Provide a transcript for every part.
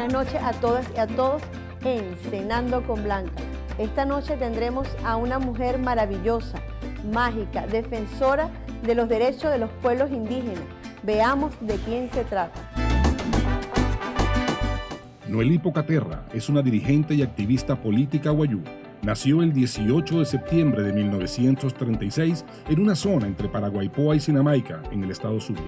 Buenas noches a todas y a todos en Cenando con Blanca. Esta noche tendremos a una mujer maravillosa, mágica, defensora de los derechos de los pueblos indígenas. Veamos de quién se trata. Noelí Pocaterra es una dirigente y activista política wayú. Nació el 18 de septiembre de 1936 en una zona entre Paraguaipoa y Sinamaica, en el estado Zulia.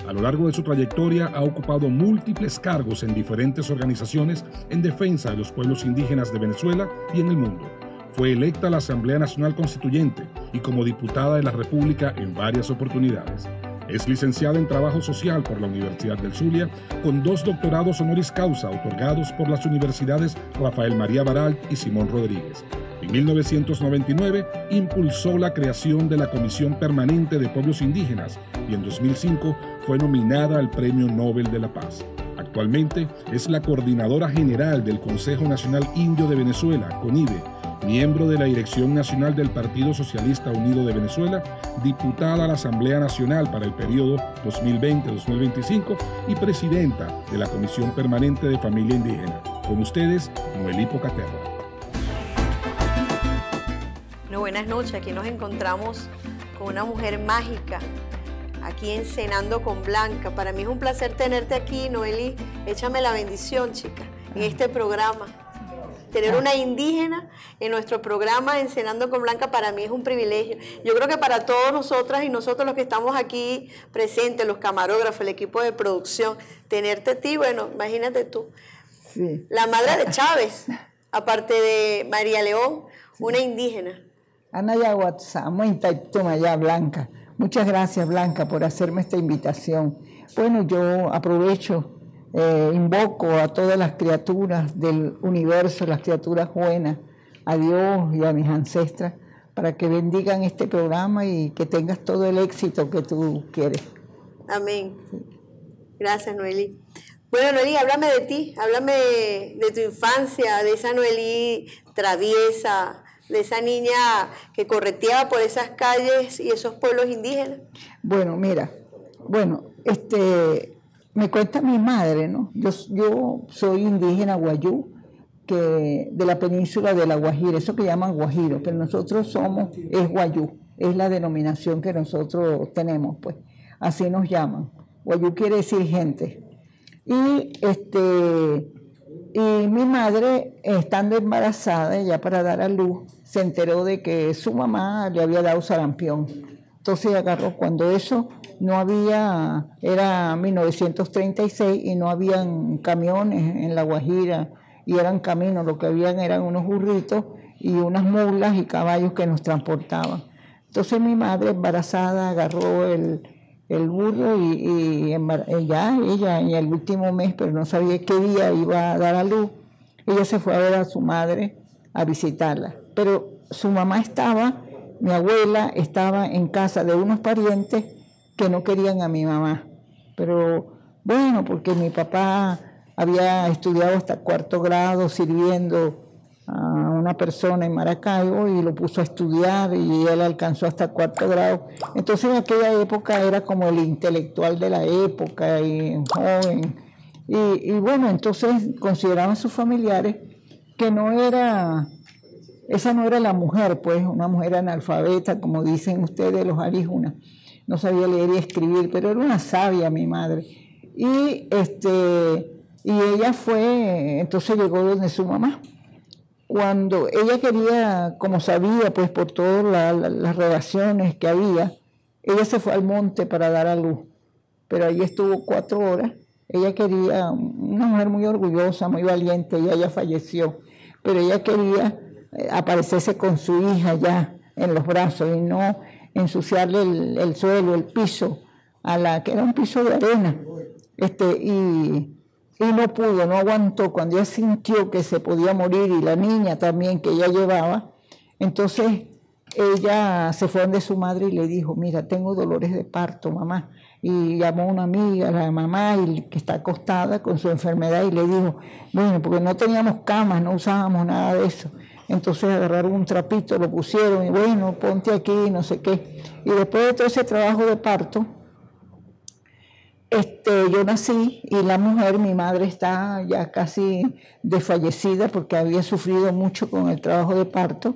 A lo largo de su trayectoria ha ocupado múltiples cargos en diferentes organizaciones en defensa de los pueblos indígenas de Venezuela y en el mundo. Fue electa a la Asamblea Nacional Constituyente y como diputada de la República en varias oportunidades. Es licenciada en Trabajo Social por la Universidad del Zulia, con 2 doctorados honoris causa otorgados por las universidades Rafael María Baralt y Simón Rodríguez. En 1999 impulsó la creación de la Comisión Permanente de Pueblos Indígenas y en 2005 fue nominada al Premio Nobel de la Paz. Actualmente es la coordinadora general del Consejo Nacional Indio de Venezuela, CONIVE, miembro de la Dirección Nacional del Partido Socialista Unido de Venezuela, diputada a la Asamblea Nacional para el periodo 2020-2025 y presidenta de la Comisión Permanente de Familia Indígena. Con ustedes, Noelí Pocaterra. Buenas noches, aquí nos encontramos con una mujer mágica, aquí en Cenando con Blanca. Para mí es un placer tenerte aquí, Noelí. Échame la bendición, chica, en este programa. Tener una indígena en nuestro programa en Cenando con Blanca para mí es un privilegio. Yo creo que para todos nosotras y nosotros los que estamos aquí presentes, los camarógrafos, el equipo de producción, tenerte a ti, bueno, imagínate tú. Sí. La madre de Chávez, aparte de María León, sí. Una indígena. Anaya Watsamo ya Blanca. Muchas gracias, Blanca, por hacerme esta invitación. Bueno, yo aprovecho, invoco a todas las criaturas del universo, las criaturas buenas, a Dios y a mis ancestras, para que bendigan este programa y que tengas todo el éxito que tú quieres. Amén. Sí. Gracias, Noelí. Bueno, Noelí, háblame de ti, háblame de tu infancia, de esa Noelí traviesa, de esa niña que correteaba por esas calles y esos pueblos indígenas. Bueno, mira, me cuenta mi madre, ¿no? Yo soy indígena wayú, que de la península de La Guajira, eso que llaman guajiro, pero nosotros es wayú, es la denominación que nosotros tenemos, pues, así nos llaman. Wayú quiere decir gente. Y mi madre, estando embarazada, ya para dar a luz, se enteró de que su mamá le había dado sarampión. Entonces agarró, cuando eso no había, era 1936 y no habían camiones en La Guajira y eran caminos, lo que habían eran unos burritos y unas mulas y caballos que nos transportaban. Entonces mi madre embarazada agarró el burro y ella en el último mes, pero no sabía qué día iba a dar a luz, ella se fue a ver a su madre a visitarla. Pero su mamá mi abuela estaba en casa de unos parientes que no querían a mi mamá. Pero bueno, porque mi papá había estudiado hasta 4º grado sirviendo a una persona en Maracaibo y lo puso a estudiar y él alcanzó hasta 4º grado. Entonces en aquella época era como el intelectual de la época y joven. Y bueno, entonces consideraban sus familiares que esa no era la mujer, pues una mujer analfabeta, como dicen ustedes los aríjunas. No sabía leer y escribir, pero era una sabia mi madre. Y ella entonces llegó donde su mamá. Cuando ella quería, como sabía, pues por todas las relaciones que había, ella se fue al monte para dar a luz. Pero allí estuvo 4 horas. Ella quería, una mujer muy orgullosa, muy valiente, ella ya falleció, pero ella quería aparecerse con su hija ya en los brazos y no ensuciarle el suelo, el piso, que era un piso de arena. Y no pudo, no aguantó. Cuando ella sintió que se podía morir y la niña también que ella llevaba, entonces ella se fue donde su madre y le dijo, mira, tengo dolores de parto, mamá. Y llamó a una amiga, la mamá, que está acostada con su enfermedad y le dijo, bueno, porque no teníamos camas, no usábamos nada de eso. Entonces agarraron un trapito, lo pusieron y bueno, ponte aquí, no sé qué. Y después de todo ese trabajo de parto, yo nací y la mujer, mi madre está ya casi desfallecida porque había sufrido mucho con el trabajo de parto.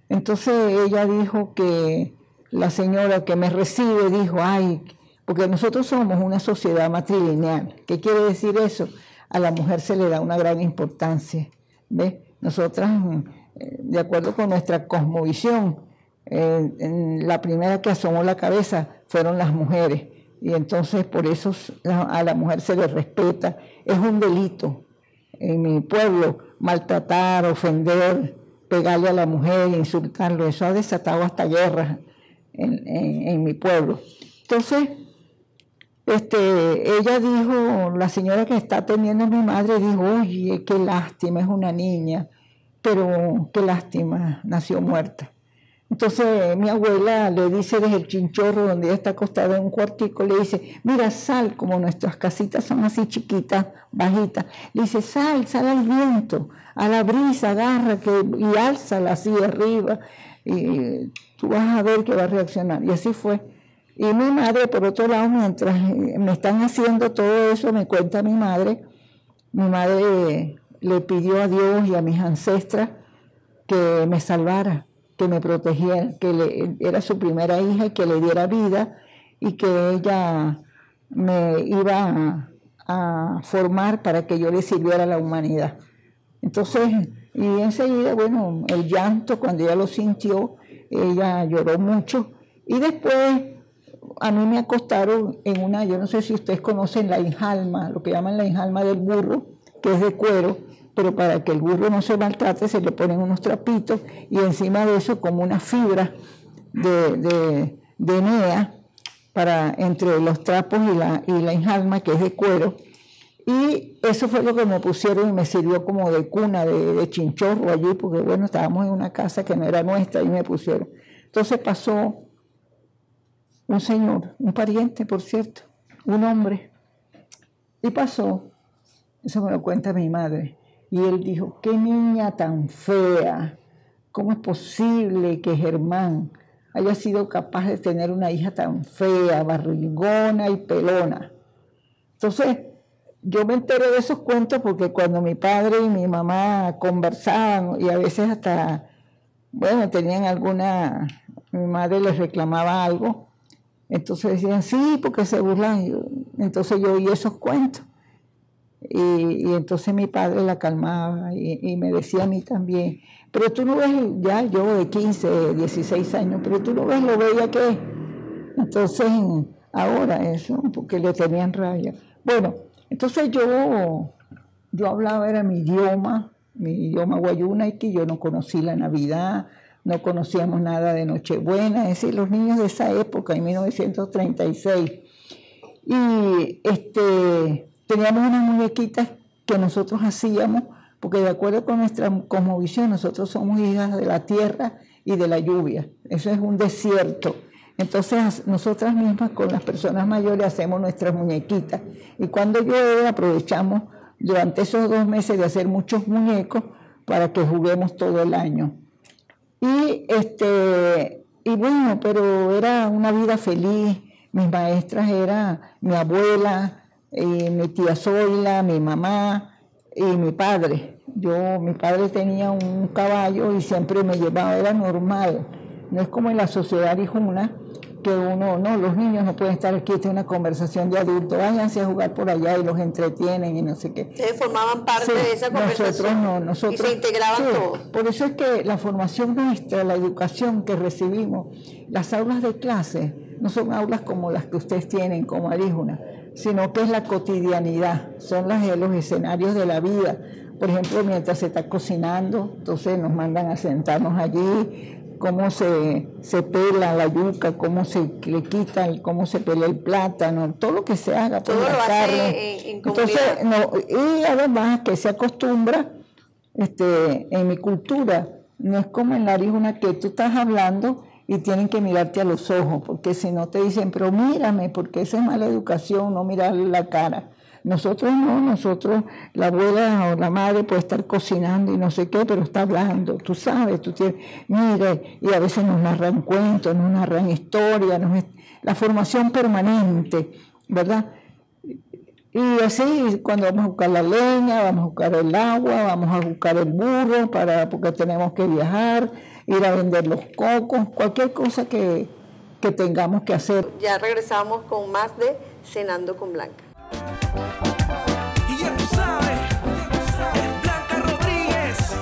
Entonces ella dijo que la señora que me recibe dijo, ay, porque nosotros somos una sociedad matrilineal. ¿Qué quiere decir eso? A la mujer se le da una gran importancia. ¿Ves? Nosotras, de acuerdo con nuestra cosmovisión, la primera que asomó la cabeza fueron las mujeres. Y entonces por eso a la mujer se le respeta. Es un delito en mi pueblo maltratar, ofender, pegarle a la mujer, insultarlo. Eso ha desatado hasta guerras en mi pueblo. Entonces, ella dijo, la señora que está atendiendo a mi madre dijo, oye, qué lástima, es una niña, pero qué lástima, nació muerta. Entonces mi abuela le dice desde el chinchorro donde ella está acostada en un cuartico, le dice, mira, sal, como nuestras casitas son así chiquitas, bajitas, le dice, sal al viento, a la brisa, agarra y álzala así arriba, y tú vas a ver que va a reaccionar. Y así fue. Y mi madre, por otro lado, mientras me están haciendo todo eso, me cuenta mi madre le pidió a Dios y a mis ancestras que me salvara, que me protegiera, que era su primera hija y que le diera vida y que ella me iba a formar para que yo le sirviera a la humanidad. Entonces, y enseguida, bueno, el llanto, cuando ella lo sintió, ella lloró mucho y después a mí me acostaron en una, yo no sé si ustedes conocen la enjalma, lo que llaman la enjalma del burro, que es de cuero, pero para que el burro no se maltrate se le ponen unos trapitos y encima de eso como una fibra de enea para entre los trapos y la enjalma, que es de cuero. Y eso fue lo que me pusieron y me sirvió como de cuna, de chinchorro allí, porque bueno, estábamos en una casa que no era nuestra y me pusieron. Entonces pasó un señor, un pariente, por cierto, un hombre, y pasó, eso me lo cuenta mi madre, y él dijo, qué niña tan fea, ¿cómo es posible que Germán haya sido capaz de tener una hija tan fea, barrigona y pelona? Entonces, yo me enteré de esos cuentos porque cuando mi padre y mi mamá conversaban, y a veces hasta, bueno, tenían alguna, mi madre les reclamaba algo, entonces decían, sí, porque se burlan. Entonces yo oí esos cuentos. Y entonces mi padre la calmaba y me decía a mí también, pero tú no ves, ya yo de 15, 16 años, pero tú no ves lo bella que es. Entonces, ahora eso, porque le tenían rabia. Bueno, entonces yo hablaba, era mi idioma guayuna, y que yo no conocí la Navidad, no conocíamos nada de Nochebuena, es decir, los niños de esa época, en 1936. Y teníamos unas muñequitas que nosotros hacíamos, porque de acuerdo con nuestra cosmovisión, nosotros somos hijas de la tierra y de la lluvia. Eso es un desierto. Entonces, nosotras mismas con las personas mayores hacemos nuestras muñequitas. Y cuando llueve, aprovechamos durante esos 2 meses de hacer muchos muñecos para que juguemos todo el año. Y bueno, pero era una vida feliz. Mis maestras eran mi abuela, mi tía Zoila, mi mamá y mi padre. Mi padre tenía un caballo y siempre me llevaba, era normal. No es como en la sociedad hijuna, que los niños no pueden estar aquí, esta es una conversación de adultos, váyanse a jugar por allá y los entretienen y no sé qué. Ustedes formaban parte de esa conversación. Nosotros y se integraban todos. Por eso es que la formación nuestra, la educación que recibimos, las aulas de clase, no son aulas como las que ustedes tienen como Aríjuna, sino que es la cotidianidad, son los escenarios de la vida. Por ejemplo, mientras se está cocinando, entonces nos mandan a sentarnos allí, cómo se pela la yuca, cómo se le quita, cómo se pela el plátano, todo lo que se haga, todo lo hace en comunidad. Entonces, y además que se acostumbra, en mi cultura, no es como en la Aríjuna que tú estás hablando y tienen que mirarte a los ojos, porque si no te dicen, pero mírame, porque esa es mala educación, no mirarle la cara. Nosotros no, la abuela o la madre puede estar cocinando y no sé qué, pero está hablando, tú sabes, mira, y a veces nos narran cuentos, nos narran historias, la formación permanente, ¿verdad? Y así, cuando vamos a buscar la leña, vamos a buscar el agua, vamos a buscar el burro, porque tenemos que viajar, ir a vender los cocos, cualquier cosa que tengamos que hacer. Ya regresamos con más de Cenando con Blanca. Y ya tú sabes, es Blanca Rodríguez.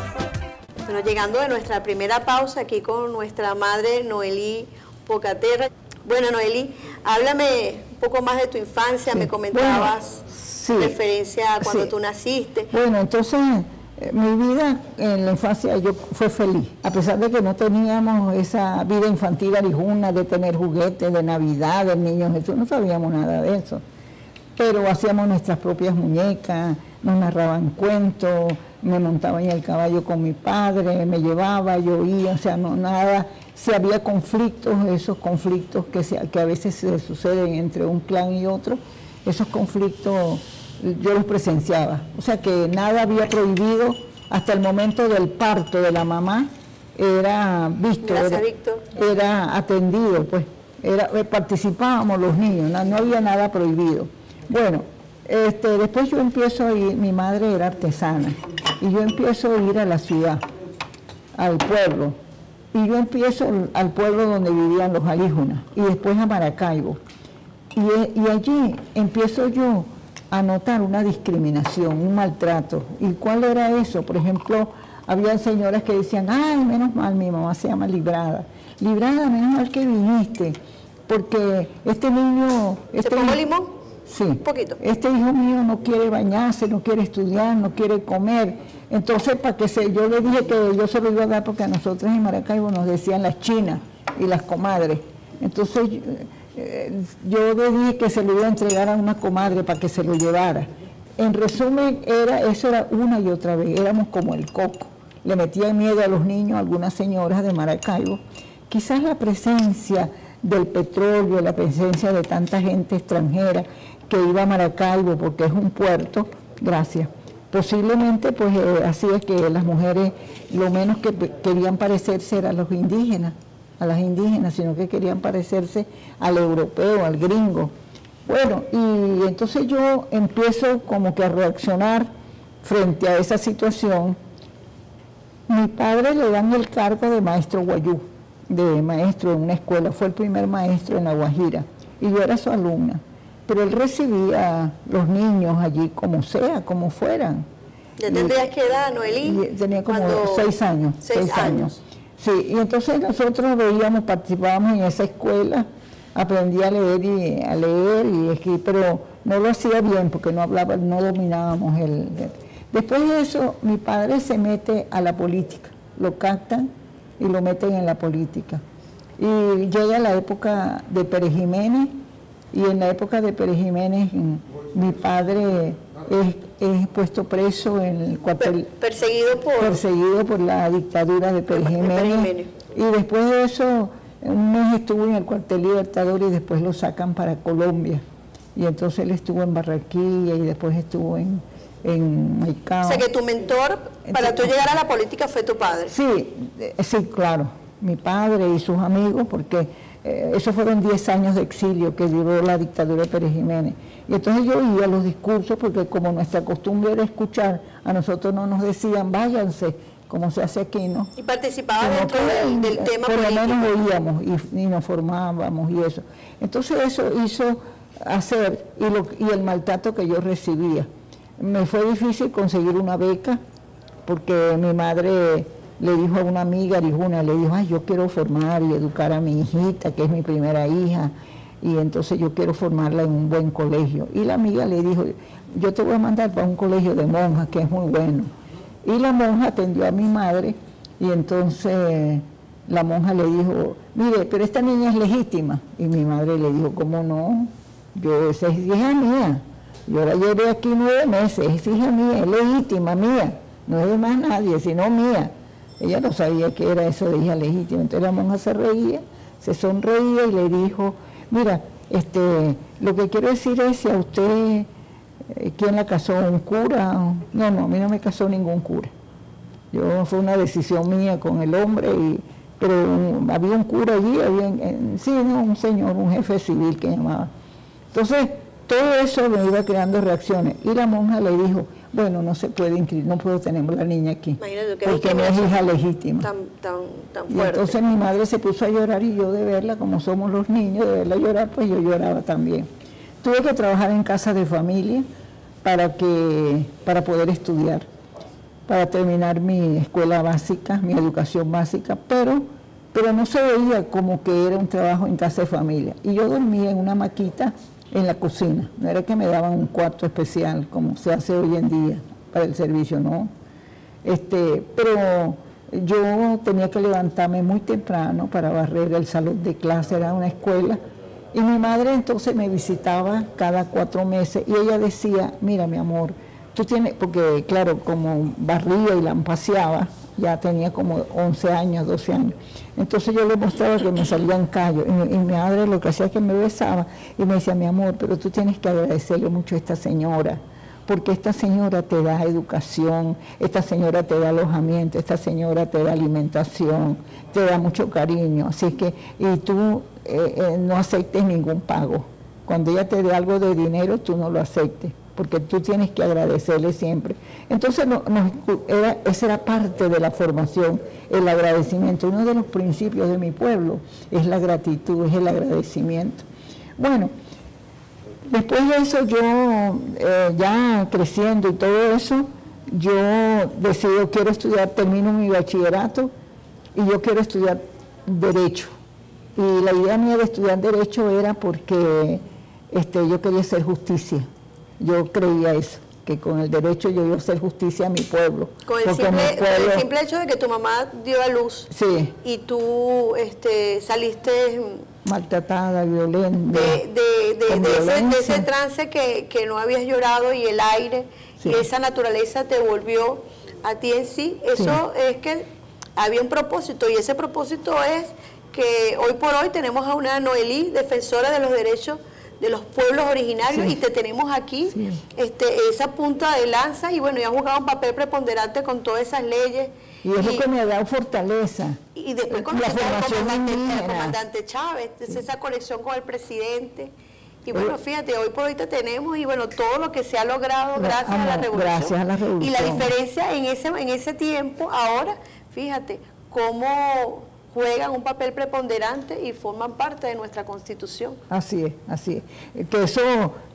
Bueno, llegando de nuestra primera pausa aquí con nuestra madre Noelí Pocaterra. Bueno, Noelí, háblame un poco más de tu infancia, sí. Me comentabas referencia a cuando tú naciste. Bueno, entonces mi vida en la infancia fue feliz, a pesar de que no teníamos esa vida infantil arijuna de tener juguetes de Navidad, de niños Jesús, no sabíamos nada de eso. Pero hacíamos nuestras propias muñecas, nos narraban cuentos, me montaba en el caballo con mi padre, me llevaba, yo oía, o sea, no nada. Si había conflictos, esos conflictos que a veces se suceden entre un clan y otro, esos conflictos yo los presenciaba. O sea que nada había prohibido hasta el momento del parto de la mamá, era visto, era atendido, pues, participábamos los niños, no había nada prohibido. Bueno, después yo empiezo a ir, mi madre era artesana, y yo empiezo a ir a la ciudad, al pueblo. Y yo empiezo al pueblo donde vivían los alíjunas y después a Maracaibo. Y allí empiezo yo a notar una discriminación, un maltrato. ¿Y cuál era eso? Por ejemplo, había señoras que decían, ay, menos mal, mi mamá se llama Librada. Librada, menos mal que viniste, porque este niño... ¿Se pongo limón? Sí. Un poquito. Este hijo mío no quiere bañarse, no quiere estudiar, no quiere comer. Entonces, yo le dije que yo se lo iba a dar porque a nosotros en Maracaibo nos decían las chinas y las comadres. Entonces, yo le dije que se lo iba a entregar a una comadre para que se lo llevara. En resumen, eso era una y otra vez, éramos como el coco. Le metía miedo a los niños, a algunas señoras de Maracaibo. Quizás la presencia del petróleo, la presencia de tanta gente extranjera que iba a Maracaibo porque es un puerto, gracias. Posiblemente pues hacía que las mujeres lo menos que querían parecerse eran a las indígenas, sino que querían parecerse al europeo, al gringo. Bueno, y entonces yo empiezo como que a reaccionar frente a esa situación. Mi padre le dan el cargo de maestro guayú, de maestro en una escuela, fue el primer maestro en La Guajira, y yo era su alumna. Pero él recibía a los niños allí como sea, como fueran. ¿Ya tendrías qué edad, Noelí? Tenía como 6 años. 6 años. Sí, y entonces nosotros participábamos en esa escuela, aprendí a leer y escribir, pero no lo hacía bien porque no dominábamos Después de eso, mi padre se mete a la política, lo captan y lo meten en la política. Y llega la época de Pérez Jiménez, y en la época de Pérez Jiménez mi padre es puesto preso en el cuartel. Perseguido por la dictadura de Pérez Jiménez. Y después de eso, un mes estuvo en el cuartel Libertador y después lo sacan para Colombia. Y entonces él estuvo en Barranquilla y después estuvo en Maicao. O sea que tu mentor para tú llegar a la política fue tu padre. Sí, claro. Mi padre y sus amigos, porque esos fueron 10 años de exilio que duró la dictadura de Pérez Jiménez. Y entonces yo oía los discursos, porque como nuestra costumbre era escuchar, a nosotros no nos decían, váyanse, como se hace aquí, ¿no? Y participaba dentro del tema por político. Por lo menos oíamos y nos formábamos y eso. Entonces eso hizo hacer, y el maltrato que yo recibía. Me fue difícil conseguir una beca, porque mi madre le dijo a una amiga arijuna, le dijo, ay, yo quiero formar y educar a mi hijita, que es mi primera hija, y entonces yo quiero formarla en un buen colegio. Y la amiga le dijo, yo te voy a mandar para un colegio de monjas, que es muy bueno. Y la monja atendió a mi madre, y entonces la monja le dijo, mire, pero esta niña es legítima. Y mi madre le dijo, ¿cómo no? Esa es hija mía. Yo la llevé aquí 9 meses, es hija mía, es legítima mía, no es de más nadie, sino mía. Ella no sabía qué era eso de hija legítima. Entonces la monja se reía, se sonreía y le dijo, mira, lo que quiero decir es si a usted, ¿quién la casó? ¿Un cura? No, a mí no me casó ningún cura. Fue una decisión mía con el hombre, pero había un cura allí, un señor, un jefe civil que llamaba. Entonces, todo eso me iba creando reacciones. Y la monja le dijo, bueno, no se puede inscribir, no puedo tener la niña aquí, porque no es hija legítima. Tan y fuerte. entonces mi madre se puso a llorar y yo de verla, como somos los niños, de verla llorar, pues yo lloraba también. Tuve que trabajar en casa de familia para poder estudiar, para terminar mi escuela básica, mi educación básica, pero no se veía como que era un trabajo en casa de familia. Y yo dormía en una maquita en la cocina, no era que me daban un cuarto especial como se hace hoy en día para el servicio, no. Pero yo tenía que levantarme muy temprano para barrer el salón de clase, era una escuela, y mi madre entonces me visitaba cada 4 meses y ella decía, mira mi amor, tú tienes, porque claro, como barría y lampaseaba, ya tenía como 11 años, 12 años. Entonces yo le mostraba que me salían callos y mi madre lo que hacía es que me besaba y me decía, mi amor, pero tú tienes que agradecerle mucho a esta señora, porque esta señora te da educación, esta señora te da alojamiento, esta señora te da alimentación, te da mucho cariño, así que, y tú no aceptes ningún pago. Cuando ella te dé algo de dinero, tú no lo aceptes, porque tú tienes que agradecerle siempre. Entonces, esa era parte de la formación, el agradecimiento. Uno de los principios de mi pueblo es la gratitud, es el agradecimiento. Bueno, después de eso, yo ya creciendo y todo eso, yo decido, quiero estudiar, termino mi bachillerato y yo quiero estudiar Derecho. Y la idea mía de estudiar Derecho era porque yo quería hacer justicia. Yo creía eso, que con el derecho yo iba a hacer justicia a mi pueblo. Con el simple hecho de que tu mamá dio a luz, sí, y tú saliste maltratada, violenta. De ese trance que no habías llorado y el aire, sí, y esa naturaleza te volvió a ti en sí. Eso, sí, es que había un propósito, y ese propósito es que hoy por hoy tenemos a una Noelí, defensora de los derechos de los pueblos originarios, sí, y te tenemos aquí, sí, esa punta de lanza, y bueno, ya has jugado un papel preponderante con todas esas leyes. Y es lo que me ha dado fortaleza. Y después con el comandante Chávez, esa conexión con el presidente. Y bueno, fíjate, hoy por hoy te tenemos, y bueno, todo lo que se ha logrado gracias a la revolución. Gracias a la revolución. Y la diferencia en ese tiempo, ahora, fíjate, cómo juegan un papel preponderante y forman parte de nuestra Constitución. Así es, así es. Que eso,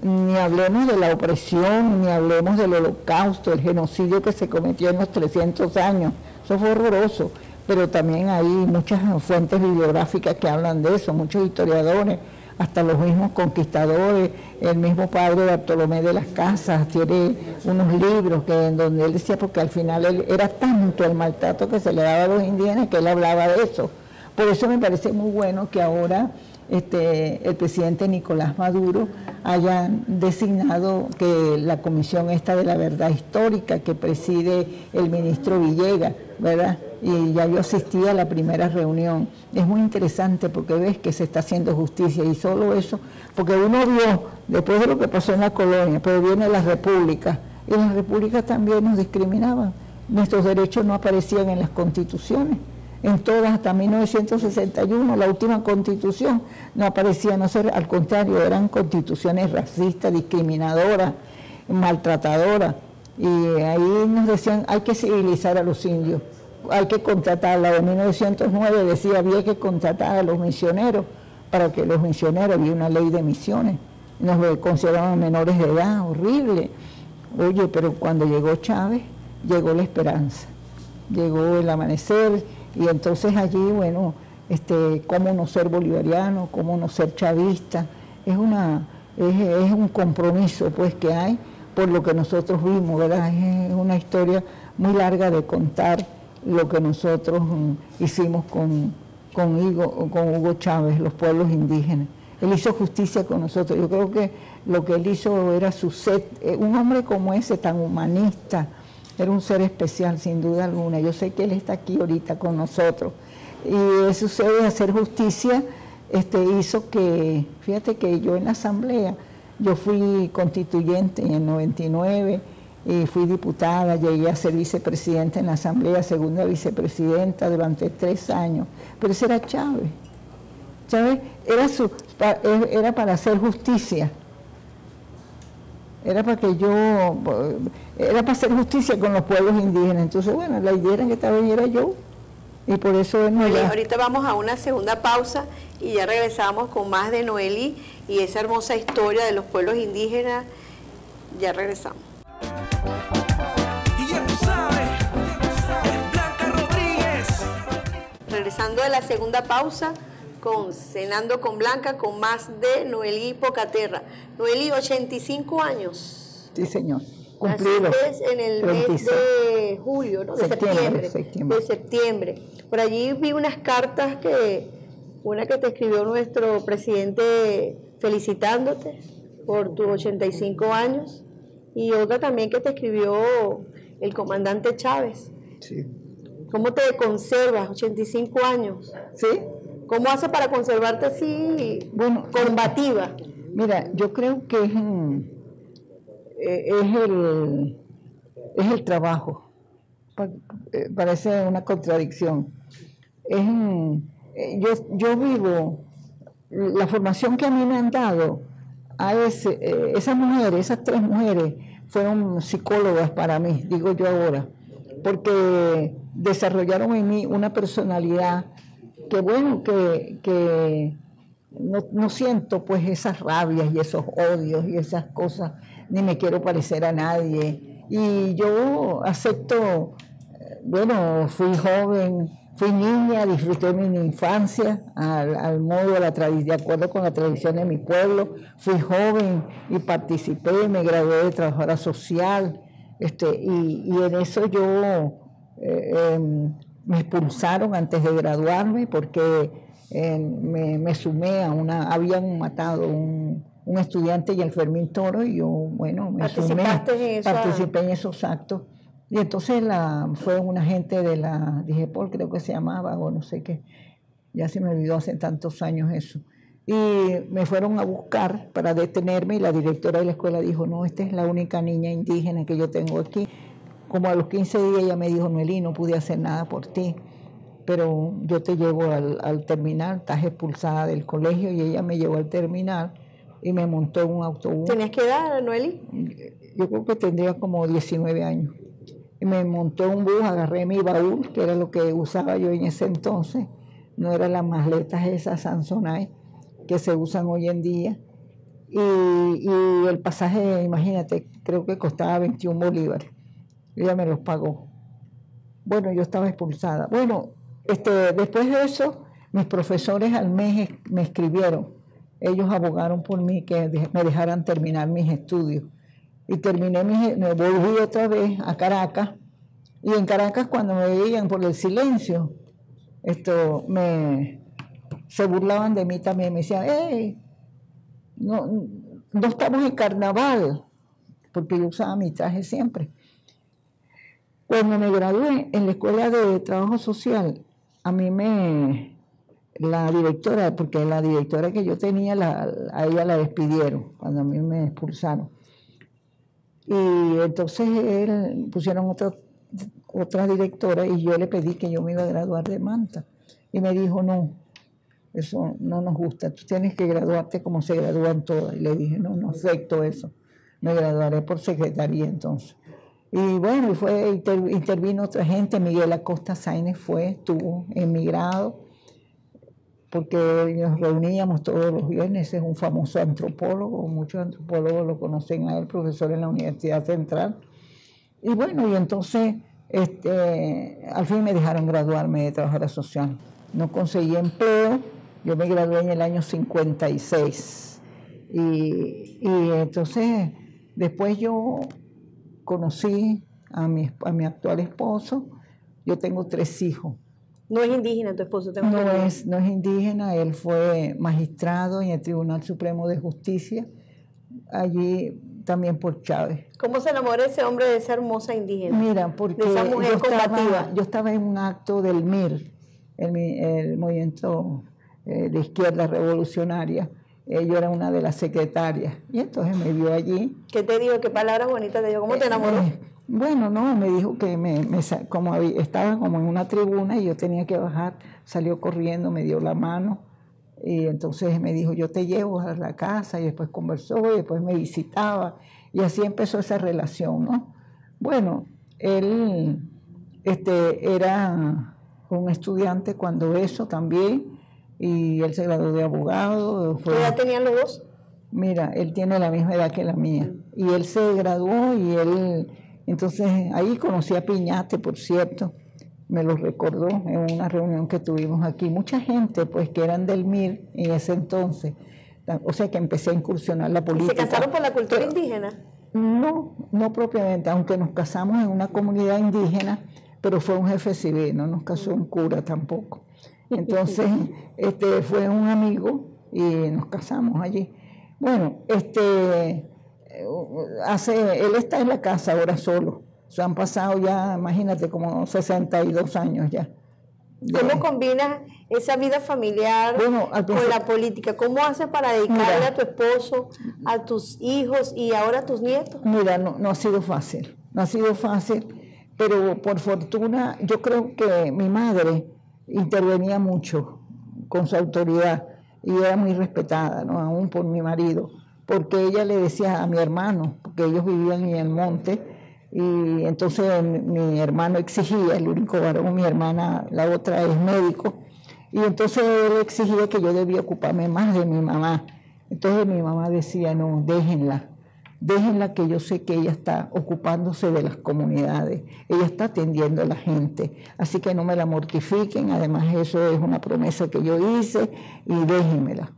ni hablemos de la opresión, ni hablemos del holocausto, el genocidio que se cometió en los 300 años, eso fue horroroso, pero también hay muchas fuentes bibliográficas que hablan de eso, muchos historiadores, hasta los mismos conquistadores, el mismo padre Bartolomé de las Casas tiene unos libros en donde él decía, porque al final era tanto el maltrato que se le daba a los indígenas que él hablaba de eso. Por eso me parece muy bueno que ahora el presidente Nicolás Maduro haya designado que la comisión esta de la verdad histórica que preside el ministro Villegas, ¿verdad? Y ya yo asistí a la primera reunión. Es muy interesante porque ves que se está haciendo justicia, y solo eso, porque uno vio, después de lo que pasó en la colonia, pero viene la república, y en las repúblicas también nos discriminaban, nuestros derechos no aparecían en las constituciones, en todas, hasta 1961, la última constitución, no aparecía, no ser, al contrario, eran constituciones racistas, discriminadoras, maltratadoras, y ahí nos decían, hay que civilizar a los indios, hay que contratar. La de 1909 decía, había que contratar a los misioneros, para que los misioneros, había una ley de misiones, nos consideraban menores de edad, horrible. Oye, pero cuando llegó Chávez, llegó la esperanza, llegó el amanecer, y entonces allí, bueno, cómo no ser bolivariano, cómo no ser chavista, es un compromiso pues que hay por lo que nosotros vimos, ¿verdad? Es una historia muy larga de contar lo que nosotros hicimos con Hugo Chávez, los pueblos indígenas. Él hizo justicia con nosotros. Yo creo que lo que él hizo era su sed. Un hombre como ese, tan humanista, era un ser especial, sin duda alguna. Yo sé que él está aquí ahorita con nosotros. Y su sed de hacer justicia hizo que, fíjate que yo en la asamblea, yo fui constituyente en el 99, y fui diputada, llegué a ser vicepresidenta en la asamblea, segunda vicepresidenta durante 3 años. Pero ese era Chávez. Chávez era para hacer justicia. era para que era para hacer justicia con los pueblos indígenas. Entonces, bueno, la idea que estaba ahí era yo, y por eso ahorita vamos a una segunda pausa y ya regresamos con más de Noely y esa hermosa historia de los pueblos indígenas. Ya regresamos. Y ya tú sabes, es Blanca Rodríguez. Regresando de la segunda pausa con Cenando con Blanca, con más de Noely Pocaterra. Noely, 85 años. Sí, señor. Cumplido. Naciste en el 36. Mes de julio, ¿no? De septiembre. De septiembre. Por allí vi unas cartas una que te escribió nuestro presidente felicitándote por tus 85 años y otra también que te escribió el comandante Chávez. Sí. ¿Cómo te conservas 85 años? ¿Sí? ¿Cómo haces para conservarte así, combativa? Mira, yo creo que es el trabajo. Parece una contradicción. Yo vivo, la formación que a mí me han dado, esas 3 mujeres fueron psicólogas para mí, digo yo ahora, porque desarrollaron en mí una personalidad que no siento pues esas rabias y esos odios y esas cosas, ni me quiero parecer a nadie. Y yo acepto, fui joven, fui niña, disfruté mi infancia al modo de acuerdo con la tradición de mi pueblo. Fui joven y participé, me gradué de trabajadora social, y en eso me expulsaron antes de graduarme porque me sumé habían matado un estudiante y el Fermín Toro, y yo, me sumé, participé en esos actos. Y entonces fue un agente de la DIGEPOL, creo que se llamaba, o no sé qué, ya se me olvidó hace tantos años eso. Y me fueron a buscar para detenerme y la directora de la escuela dijo, no, esta es la única niña indígena que yo tengo aquí. Como a los 15 días ella me dijo, Noely, no pude hacer nada por ti, pero yo te llevo al terminal, estás expulsada del colegio, y ella me llevó al terminal y me montó en un autobús. ¿Tenías qué edad, Noely? Yo creo que tendría como 19 años. Y me montó en un bus, agarré mi baúl, que era lo que usaba yo en ese entonces, no eran las maletas esas Samsonite que se usan hoy en día, y el pasaje, imagínate, creo que costaba 21 bolívares, ella me los pagó. Bueno, yo estaba expulsada. Después de eso, mis profesores al mes me escribieron, ellos abogaron por mí que me dejaran terminar mis estudios. Y me volví otra vez a Caracas, y en Caracas cuando me veían por el silencio, se burlaban de mí también, me decían, hey, no estamos en carnaval, porque yo usaba mi traje siempre. Cuando me gradué en la Escuela de Trabajo Social, a mí la directora, porque la directora que yo tenía, a ella la despidieron cuando a mí me expulsaron. Y entonces pusieron otra directora, y yo le pedí que yo me iba a graduar de Manta. Y me dijo, no, eso no nos gusta, tú tienes que graduarte como se gradúan todas. Y le dije, no acepto eso, me graduaré por secretaría entonces. Y bueno, intervino otra gente, Miguel Acosta Sáenz estuvo en mi grado, porque nos reuníamos todos los viernes. Es un famoso antropólogo, muchos antropólogos lo conocen a él, profesor en la Universidad Central. Y bueno, y entonces al fin me dejaron graduarme de trabajadora social. No conseguí empleo, yo me gradué en el año 56. Y entonces después yo conocí a mi actual esposo. Yo tengo 3 hijos. ¿No es indígena tu esposo? No es indígena, él fue magistrado en el Tribunal Supremo de Justicia, allí también por Chávez. ¿Cómo se enamoró ese hombre de esa hermosa indígena? Mira, porque de esa mujer combativa. Yo estaba en un acto del MIR, el movimiento de izquierda revolucionaria. Yo era una de las secretarias, y entonces me vio allí. ¿Qué te dijo? ¿Qué palabras bonitas te dio? ¿Cómo te enamoró? Bueno, no, me dijo que estaba como en una tribuna y yo tenía que bajar, salió corriendo, me dio la mano Y entonces me dijo, yo te llevo a la casa, y después conversó, y después me visitaba, y así empezó esa relación, ¿no? Bueno, él era un estudiante cuando eso también, y él se graduó de abogado. ¿Qué edad tenían los dos? Mira, él tiene la misma edad que la mía, y él se graduó, y él, entonces ahí conocí a Piñate, por cierto, me lo recordó en una reunión que tuvimos aquí. Mucha gente, pues, que eran del MIR en ese entonces, o sea que empecé a incursionar la política. ¿Se casaron por la cultura indígena? No, no propiamente, aunque nos casamos en una comunidad indígena, pero fue un jefe civil, no nos casó un cura tampoco. Entonces, fue un amigo y nos casamos allí. Bueno, él está en la casa ahora solo. Se han pasado ya, imagínate, como 62 años ya. ¿Cómo combinas esa vida familiar con la política? ¿Cómo haces para dedicarle a tu esposo, a tus hijos y ahora a tus nietos? Mira, no ha sido fácil, pero por fortuna yo creo que mi madre intervenía mucho con su autoridad y era muy respetada, ¿no? Aún por mi marido, porque ella le decía a mi hermano, porque ellos vivían en el monte, y entonces mi hermano exigía, el único varón, mi hermana, la otra es médico, y entonces él exigía que yo debía ocuparme más de mi mamá. Entonces mi mamá decía, no, déjenla que yo sé que ella está ocupándose de las comunidades, ella está atendiendo a la gente, así que no me la mortifiquen, además eso es una promesa que yo hice y déjenmela.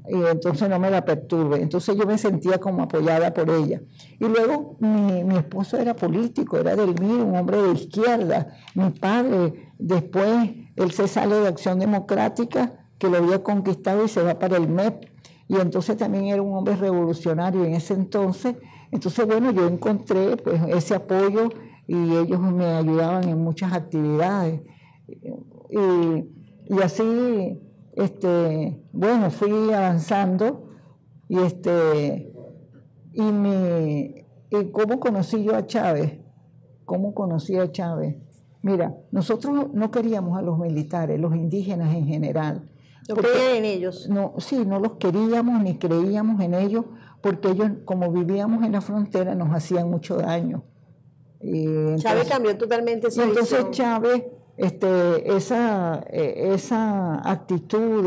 Y entonces no me la perturbe. Entonces yo me sentía como apoyada por ella. Y luego mi esposo era político, era del MIR, un hombre de izquierda. Mi padre, después, él se sale de Acción Democrática, que lo había conquistado, y se va para el MEP. Y entonces también era un hombre revolucionario en ese entonces. Entonces, bueno, yo encontré pues ese apoyo y ellos me ayudaban en muchas actividades. Y así... bueno, fui avanzando y ¿cómo conocí yo a Chávez? ¿Cómo conocí a Chávez? Mira, nosotros no queríamos a los militares, los indígenas en general. ¿No creían en ellos? No, sí, no los queríamos ni creíamos en ellos, porque ellos, como vivíamos en la frontera, nos hacían mucho daño. Chávez cambió totalmente esa visión. Entonces Chávez... esa actitud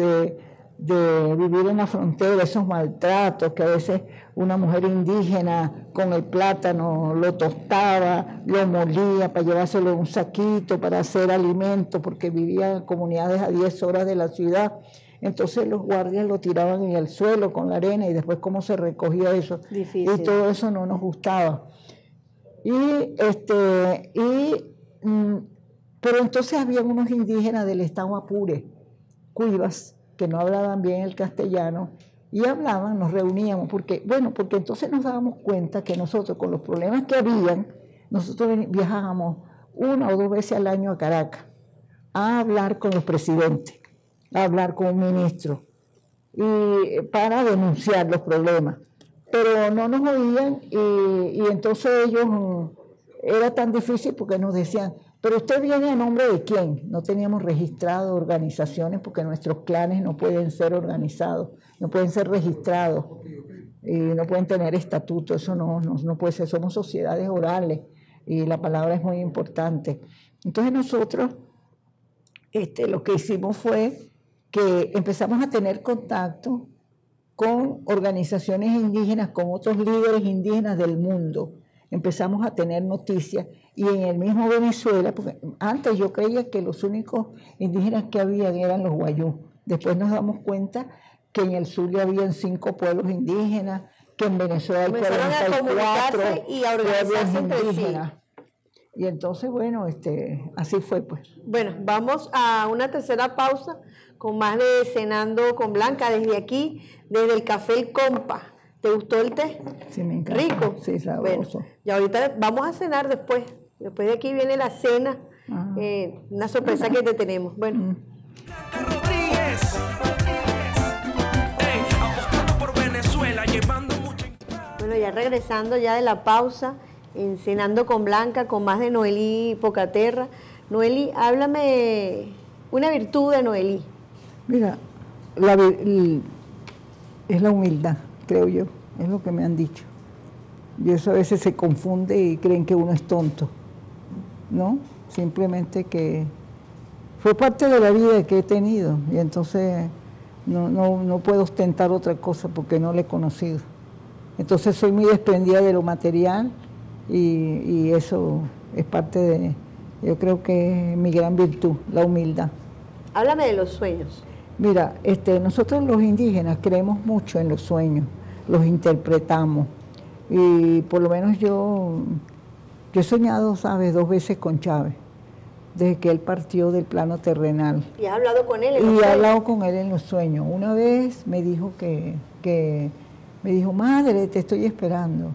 de vivir en la frontera, esos maltratos que a veces una mujer indígena con el plátano lo tostaba, lo molía para llevárselo en un saquito para hacer alimento, porque vivía en comunidades a 10 horas de la ciudad. Entonces los guardias lo tiraban en el suelo con la arena, y después cómo se recogía eso. Difícil. Y todo eso no nos gustaba. Pero entonces había unos indígenas del estado Apure, cuivas, que no hablaban bien el castellano, y hablaban, nos reuníamos, porque entonces nos dábamos cuenta que nosotros, con los problemas que habían, nosotros viajábamos 1 o 2 veces al año a Caracas, a hablar con los presidentes, a hablar con un ministro, y para denunciar los problemas. Pero no nos oían, y entonces ellos, era tan difícil porque nos decían, ¿pero usted viene a nombre de quién? No teníamos registrado organizaciones, porque nuestros clanes no pueden ser organizados, no pueden ser registrados, y no pueden tener estatuto, eso no puede ser, somos sociedades orales y la palabra es muy importante. Entonces nosotros lo que hicimos fue que empezamos a tener contacto con organizaciones indígenas, con otros líderes indígenas del mundo. Empezamos a tener noticias, y en el mismo Venezuela, porque antes yo creía que los únicos indígenas que había eran los guayú. Después nos damos cuenta que en el Zulia habían 5 pueblos indígenas, que en Venezuela hay 44 y a organizarse entre sí. Y entonces, bueno, así fue, pues. Bueno, vamos a una tercera pausa con más de Cenando con Blanca desde aquí, desde el Café El Compa. ¿Te gustó el té? Sí, me encanta. ¿Rico? Sí, sabroso. Bueno, y ahorita vamos a cenar después. Después de aquí viene la cena, una sorpresa que te tenemos. Bueno. Blanca Rodríguez. Apostando por Venezuela, llevando mucha... Bueno, ya regresando ya de la pausa, en Cenando con Blanca, con más de Noelí Pocaterra. Noelí, háblame una virtud de Noelí. Mira, es la humildad, creo yo, es lo que me han dicho. Y eso a veces se confunde y creen que uno es tonto, ¿no? Simplemente que fue parte de la vida que he tenido y entonces no puedo ostentar otra cosa porque no la he conocido. Entonces soy muy desprendida de lo material y eso es parte de, yo creo que es mi gran virtud, la humildad. Háblame de los sueños. Mira, nosotros los indígenas creemos mucho en los sueños, los interpretamos y por lo menos yo he soñado, ¿sabes?, 2 veces con Chávez, desde que él partió del plano terrenal. ¿Y has hablado con él en los Y he sueños? hablado con él en los sueños. Una vez me dijo me dijo, madre, te estoy esperando.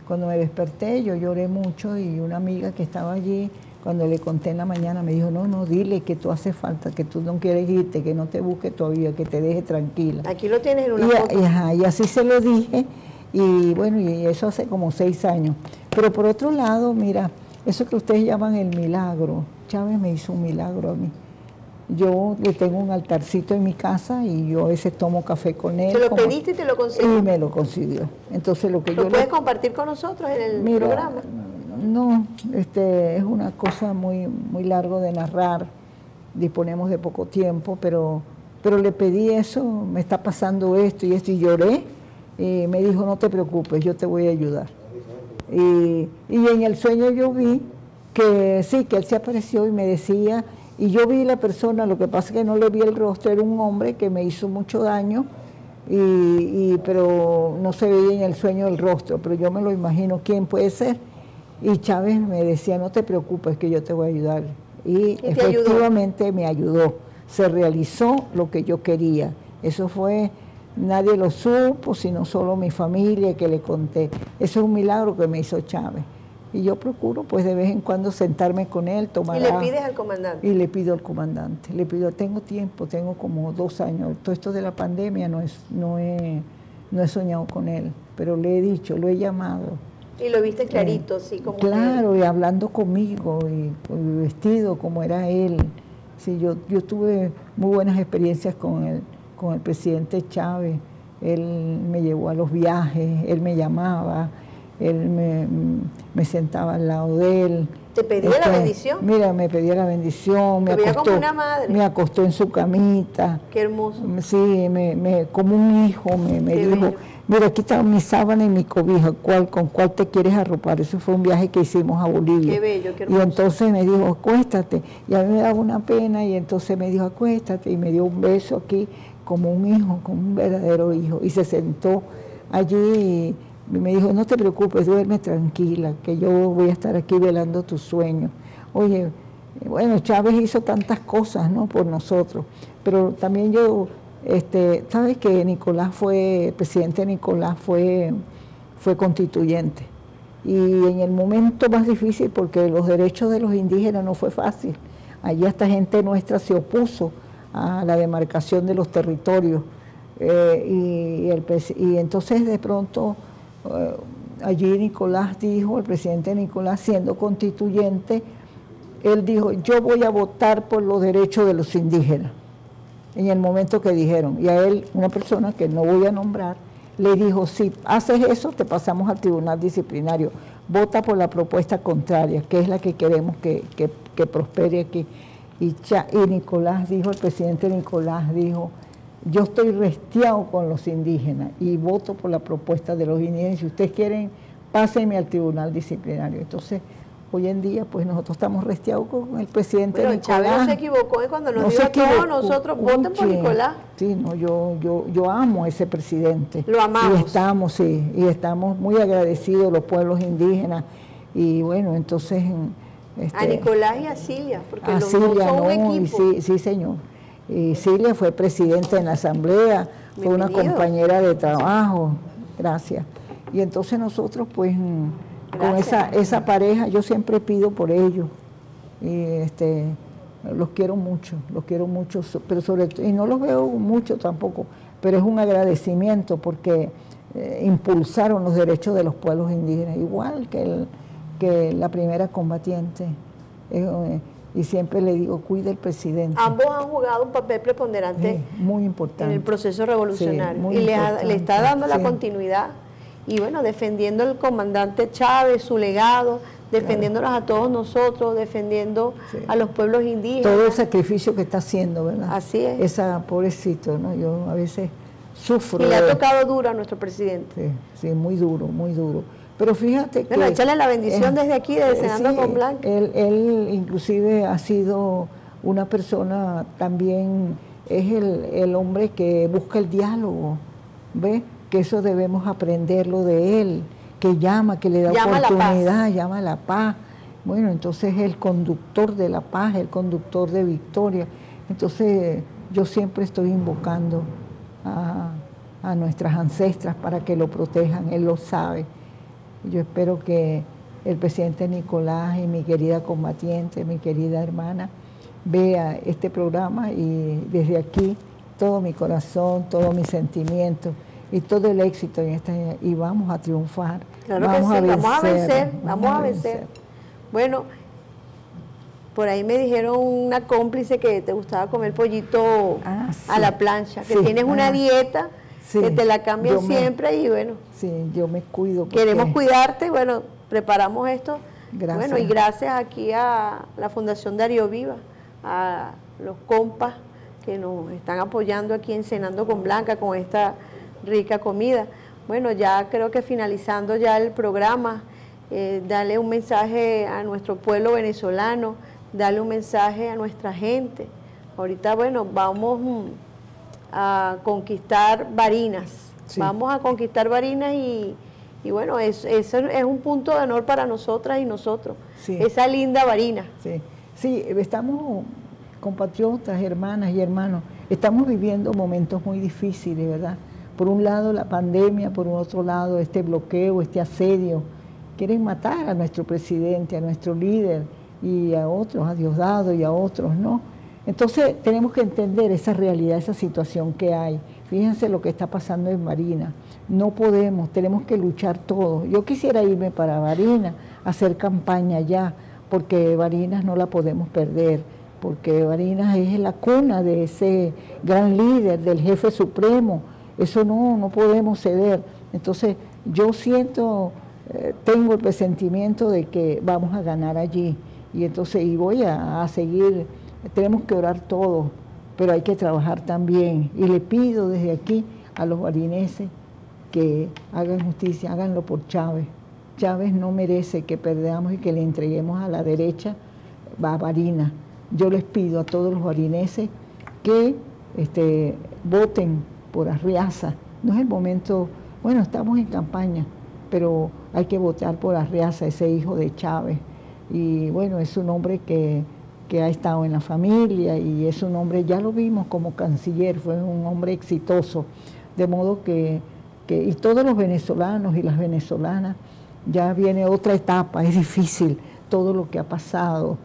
Cuando me desperté yo lloré mucho y una amiga que estaba allí, cuando le conté en la mañana, me dijo, no, dile que tú haces falta, que tú no quieres irte, que no te busque todavía, que te deje tranquila. Aquí lo tienes en una foto. Y así se lo dije, y bueno, y eso hace como 6 años. Pero por otro lado, mira, eso que ustedes llaman el milagro, Chávez me hizo un milagro a mí. Yo le tengo un altarcito en mi casa y yo a veces tomo café con él. ¿Te lo pediste y te lo consiguió? Y me lo concedió. Entonces lo que ¿Lo yo puedes compartir con nosotros en el programa? No, es una cosa muy largo de narrar. Disponemos de poco tiempo, pero le pedí eso, me está pasando esto y lloré. Y me dijo, no te preocupes, yo te voy a ayudar. Y en el sueño yo vi que sí, que él se apareció y me decía, y yo vi la persona, lo que pasa es que no le vi el rostro, era un hombre que me hizo mucho daño, pero no se veía en el sueño el rostro, pero yo me lo imagino quién puede ser. Y Chávez me decía, no te preocupes que yo te voy a ayudar. Y efectivamente me ayudó, se realizó lo que yo quería. Eso fue, nadie lo supo, sino solo mi familia que le conté. Eso es un milagro que me hizo Chávez. Y yo procuro, pues, de vez en cuando sentarme con él, tomar agua. ¿Y le pides al comandante? Y le pido al comandante. Le pido, tengo tiempo, tengo como 2 años. Todo esto de la pandemia no he soñado con él, pero le he dicho, lo he llamado. Y lo viste clarito, sí, como claro, y hablando conmigo, y vestido como era él. Sí, yo tuve muy buenas experiencias con el presidente Chávez. Él me llevó a los viajes, él me llamaba. Él me sentaba al lado de él. ¿Te pedía la bendición? Mira, me pedía la bendición. Te veía como una madre. Me acostó en su camita. Qué hermoso. Sí, como un hijo me dijo, bello. Mira, aquí está mi sábana y mi cobija, ¿con cuál te quieres arropar? Eso fue un viaje que hicimos a Bolivia. Qué bello, qué hermoso. Y entonces me dijo, acuéstate. Y a mí me daba una pena y entonces me dijo, acuéstate. Y me dio un beso aquí como un hijo, como un verdadero hijo. Y se sentó allí y me dijo, no te preocupes, duerme tranquila, que yo voy a estar aquí velando tus sueños. Oye, bueno, Chávez hizo tantas cosas, ¿no?, por nosotros, pero también yo, sabes que presidente Nicolás fue constituyente, y en el momento más difícil, porque los derechos de los indígenas no fue fácil, allí esta gente nuestra se opuso a la demarcación de los territorios, y entonces de pronto, allí Nicolás dijo, el presidente Nicolás, siendo constituyente, él dijo, yo voy a votar por los derechos de los indígenas, en el momento que dijeron. Y a él, una persona que no voy a nombrar, le dijo, si haces eso, te pasamos al tribunal disciplinario, vota por la propuesta contraria, que es la que queremos que prospere aquí. Y Nicolás dijo, el presidente Nicolás dijo, yo estoy restiado con los indígenas y voto por la propuesta de los indígenas. Si ustedes quieren, pásenme al tribunal disciplinario. Entonces, hoy en día, pues nosotros estamos restiados con el presidente Nicolás. Chávez no se equivocó cuando nos dijo a todos nosotros, voten por Nicolás. Sí, no, yo amo a ese presidente. Lo amamos. Y estamos muy agradecidos los pueblos indígenas. Y bueno, entonces... a Nicolás y a Cilia, porque los Cilia, dos son un equipo. Sí, señor. Y Cilia fue presidenta en la asamblea, fue una compañera de trabajo, gracias. Y entonces nosotros, pues, con esa pareja, yo siempre pido por ellos. Y los quiero mucho, pero sobre todo, y no los veo mucho tampoco, pero es un agradecimiento porque impulsaron los derechos de los pueblos indígenas, igual que la primera combatiente. y siempre le digo, cuide el presidente. Ambos han jugado un papel preponderante muy importante en el proceso revolucionario, muy y le importante, está dando la sí. continuidad, y bueno, defendiendo al comandante Chávez, su legado, defendiéndonos a todos nosotros, defendiendo Sí. a los pueblos indígenas. Todo el sacrificio que está haciendo, ¿verdad? Así es. Esa pobrecito, ¿no? Yo a veces sufro. Y le ha tocado duro a nuestro presidente. Sí, sí, muy duro, muy duro. Pero fíjate que... Bueno, échale la bendición desde aquí, desde Cenando sí, con Blanca. Él inclusive ha sido una persona también, es el hombre que busca el diálogo, ¿ves? Que eso debemos aprenderlo de él, que llama, que le da Llama a la oportunidad, llama a la paz. Bueno, entonces es el conductor de la paz, el conductor de victoria. Entonces yo siempre estoy invocando a nuestras ancestras para que lo protejan, él lo sabe. Yo espero que el presidente Nicolás y mi querida combatiente, mi querida hermana, vea este programa, y desde aquí todo mi corazón, todo mi sentimiento y todo el éxito en y vamos a triunfar. Claro que sí, vamos a vencer. Bueno, por ahí me dijeron una cómplice que te gustaba comer pollito sí. a la plancha, que Sí. tienes una dieta Sí. que te la cambian siempre, y bueno, Sí, yo me cuido. queremos cuidarte, bueno, preparamos esto. Gracias. Bueno, y gracias aquí a la Fundación Darío Viva, a los compas que nos están apoyando aquí en Cenando con Blanca con esta rica comida. Bueno, ya creo que finalizando ya el programa, darle un mensaje a nuestro pueblo venezolano, darle un mensaje a nuestra gente. Ahorita, bueno, vamos a conquistar Barinas. Sí. Vamos a conquistar Barinas, y bueno, eso es un punto de honor para nosotras y nosotros. Sí. Esa linda Barinas. Sí, sí, estamos, compatriotas, hermanas y hermanos, estamos viviendo momentos muy difíciles, ¿verdad? Por un lado la pandemia, por otro lado este bloqueo, este asedio. Quieren matar a nuestro presidente, a nuestro líder, y a otros, a Diosdado y a otros, ¿no? Entonces tenemos que entender esa realidad, esa situación que hay. Fíjense lo que está pasando en Barinas. No podemos, tenemos que luchar todos. Yo quisiera irme para Barinas, hacer campaña allá, porque Barinas no la podemos perder, porque Barinas es la cuna de ese gran líder, del jefe supremo. Eso no podemos ceder. Entonces yo siento, tengo el presentimiento de que vamos a ganar allí, y entonces voy a seguir. Tenemos que orar todos, pero hay que trabajar también. Y le pido desde aquí a los barineses que hagan justicia, háganlo por Chávez. Chávez no merece que perdamos y que le entreguemos a la derecha a Barinas. Yo les pido a todos los barineses que voten por Arriaza. No es el momento, bueno, estamos en campaña, pero hay que votar por Arriaza, ese hijo de Chávez. Y bueno, es un hombre que ha estado en la familia, y es un hombre, ya lo vimos como canciller, fue un hombre exitoso, de modo que y todos los venezolanos y las venezolanas, ya viene otra etapa, es difícil todo lo que ha pasado,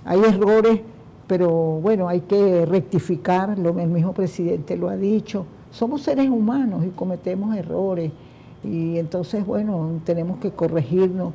hay errores, pero bueno, hay que rectificar, el mismo presidente lo ha dicho, somos seres humanos y cometemos errores, y entonces bueno, tenemos que corregirnos.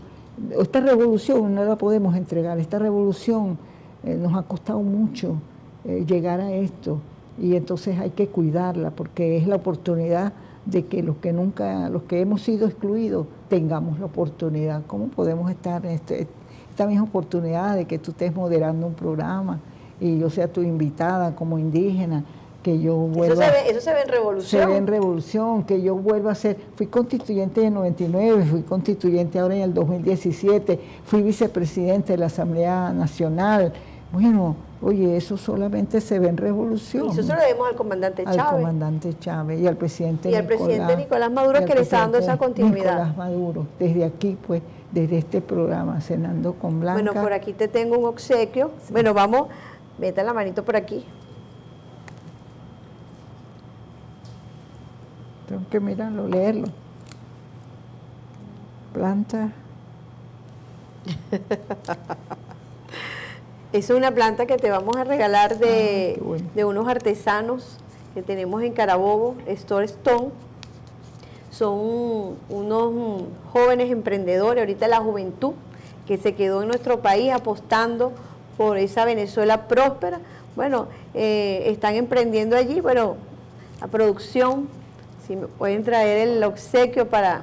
Esta revolución no la podemos entregar, esta revolución nos ha costado mucho llegar a esto, y entonces hay que cuidarla, porque es la oportunidad de que los que hemos sido excluidos, tengamos la oportunidad. ¿Cómo podemos estar en esta misma oportunidad de que tú estés moderando un programa y yo sea tu invitada como indígena, que yo vuelva... Eso se ve en Revolución. Se ve en Revolución, que yo vuelva a ser... Fui constituyente en el 99, fui constituyente ahora en el 2017, fui vicepresidente de la Asamblea Nacional. Bueno, oye, eso solamente se ve en Revolución. Y eso se lo debemos al comandante Chávez. Al comandante Chávez y al presidente Nicolás Maduro, que le está dando esa continuidad. Nicolás Maduro, desde aquí, pues, desde este programa, Cenando con Blanca. Bueno, por aquí te tengo un obsequio. Sí. Bueno, vamos, meta la manito por aquí. Tengo que mirarlo, leerlo. Planta. Es una planta que te vamos a regalar de unos artesanos que tenemos en Carabobo, Store Stone. Son unos jóvenes emprendedores, ahorita la juventud, que se quedó en nuestro país apostando por esa Venezuela próspera. Bueno, están emprendiendo allí, bueno, la producción, si me pueden traer el obsequio para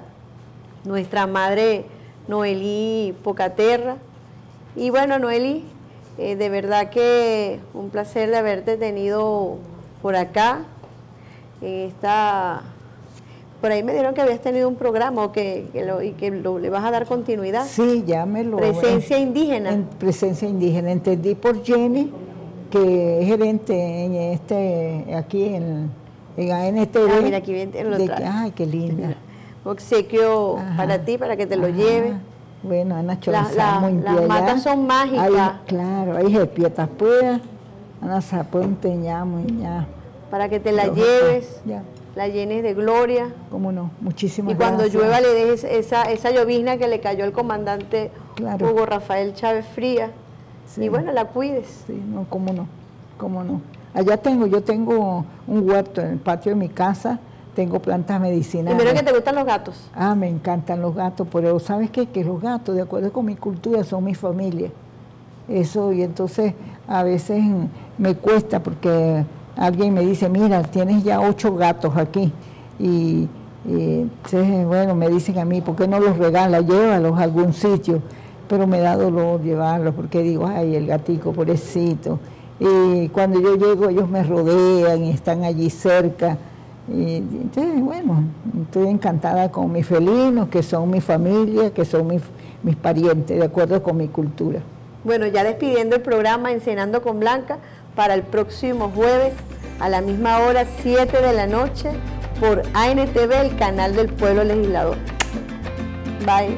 nuestra madre Noelí Pocaterra. Y bueno, Noelí, de verdad que un placer de haberte tenido por acá. Por ahí me dijeron que habías tenido un programa le vas a dar continuidad. Sí, ya me lo... Presencia indígena. Presencia indígena. Entendí por Jenny, que es gerente aquí en ANTV. Mira, aquí viene lo trae. Ay, qué linda. Obsequio para ti, para que te lo lleves. Bueno, Ana Chorza, muy bien. Las matas son mágicas. Claro, hay pietas puedas, Ana Zaponte, ya. Para que te la lleves, ya. La llenes de gloria. Cómo no, muchísimas gracias. Y cuando llueva le dejes esa llovizna que le cayó al comandante Hugo Rafael Chávez Frías. Sí. Y bueno, la cuides. Sí, no, cómo no. Yo tengo un huerto en el patio de mi casa, tengo plantas medicinales. Primero que te gustan los gatos. Me encantan los gatos, pero ¿sabes qué? Que los gatos, de acuerdo con mi cultura, son mi familia. Eso, y entonces a veces me cuesta porque alguien me dice, mira, tienes ya 8 gatos aquí. Y entonces, bueno, me dicen a mí, ¿por qué no los regalas? Llévalos a algún sitio. Pero me da dolor llevarlos porque digo, ay, el gatico, pobrecito. Y cuando yo llego, ellos me rodean y están allí cerca. Y entonces, bueno, estoy encantada con mis felinos, que son mi familia, que son mis parientes, de acuerdo con mi cultura. Bueno, ya despidiendo el programa Encenando con Blanca, para el próximo jueves, a la misma hora, 7 de la noche, por ANTV, el canal del Pueblo Legislador. Bye.